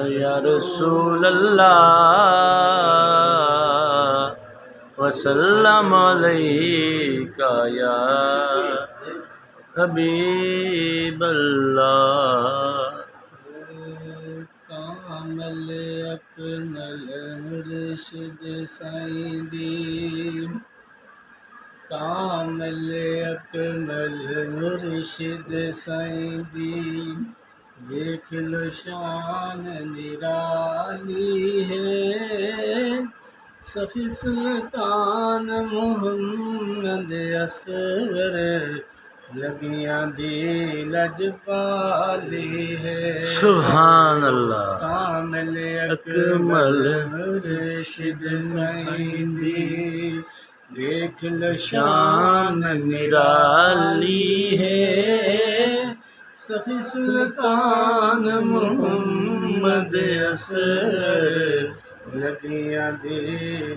या रसूल अल्लाह वसल्लम अलैका या हबीब अल्लाह। कामल अकमल मुर्शिद साईं दी, कामल अकमल मुर्शिद साईं दी, देख लो शान निराली है। सखी सुल्तान मोहम्मद असगर लगियां दी लजपाली है। सुभान अल्लाह। कामल अकमल मुर्शिद साईं दी, देख लो शान निराली है। सखी सुल्तान मोहम्मद असगर लगियां दी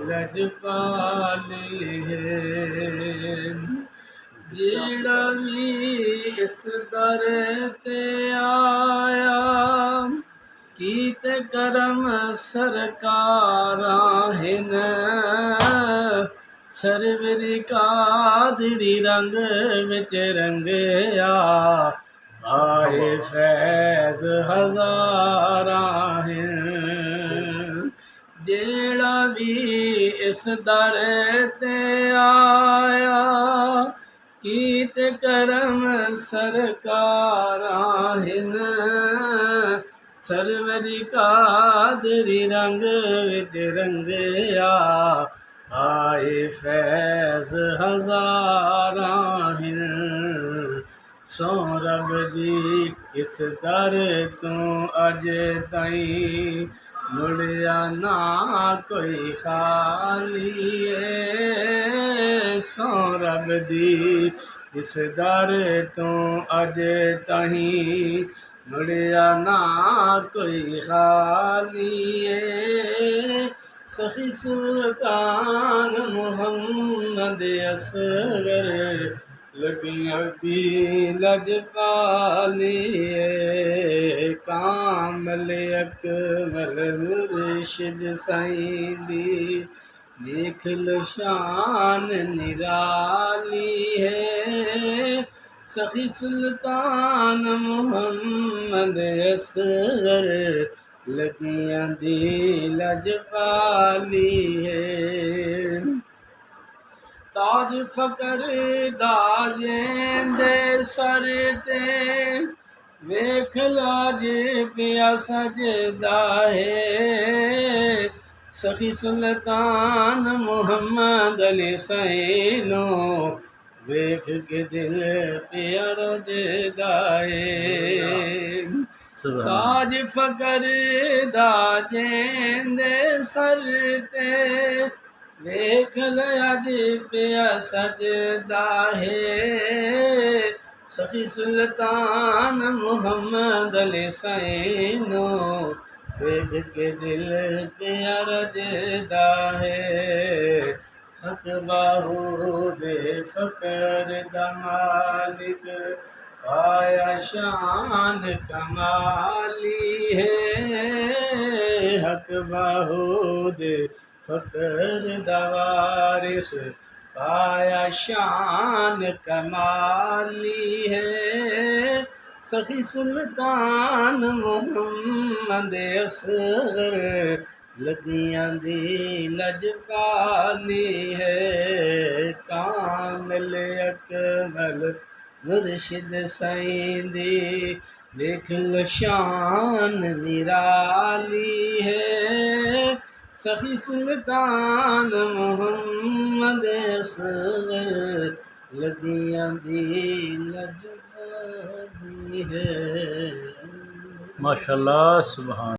लजपाली है। जेड़ा भी इस दर ते आया, कीते करम सरकारां हिन। सरवरी कादरी रंग विच रंगया, आए फैज़ हज़ारां हिन। जेड़ा भी इस दर ते आया, कीते करम सरकारां हिन। सरवरी कादरी रंग विच रंगया, आए फैज़ हज़ारां हिन। सौ रब दी इस दर तो अज ताईं मुड़िया ना कोई खाली है। सौ रब दी इस दर तो अज ताईं मुड़िया ना कोई खाली है। सखी सुल्तान मोहम्मद असगर लगियां दी लजपाली है। कामल अकमल मुर्शिद साईं दी, देख लो शान निराली है। सखी सुल्तान मोहम्मद असगर लगियां दी लजपाली है। ताज फकर दाजेंदे सर ते, वेख लाज पिया सजदा है। सखी सुल्तान मोहम्मद अली सैनो, वेख के दिल पिया रजदा है। ताज फकर दाजेंदे सर ते, वेख अज पिया सजदा है। सखी सुल्तान मोहम्मद अली सैनो, वेख के दिल पिया रजदा है। हक बाहू दे फकर दा मालिक, आया शान कमाली है। हक बाहू दे फकर दा वारिस, आया शान कमाली है। सखी सुल्तान मोहम्मद असगर लगियां दी लजपाली है। कामल अकमल मुर्शिद साईं दी, देख लो शान निराली है। सखी सुल्तान मोहम्मद असगर लगियां दी लजपाली है। माशाअल्लाह सुभान।